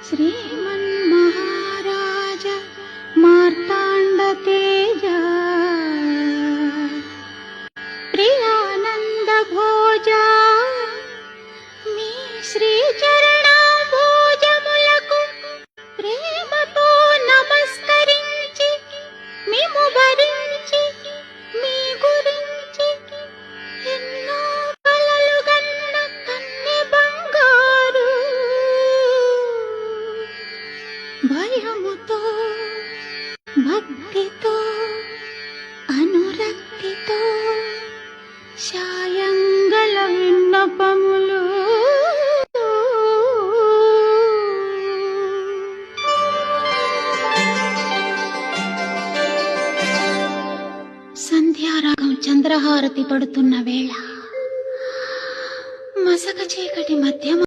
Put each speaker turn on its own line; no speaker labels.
శ్రీమన్మహారాజ మార్తాండ తేజ ప్రియానంద భోజ మీ శ్రీచరణాంబోజములకు ప్రేమతో నమస్కరించి మిము భరించి మీ గురించి ఎన్నో కలలు గన్న కన్నె బంగారు భయముతో భక్తితో అనురక్తితో శాయంగల విన్నపములు సంధ్యారాగం చంద్రహారతి పడుతున్న వేళ మసక చీకటి మధ్యమ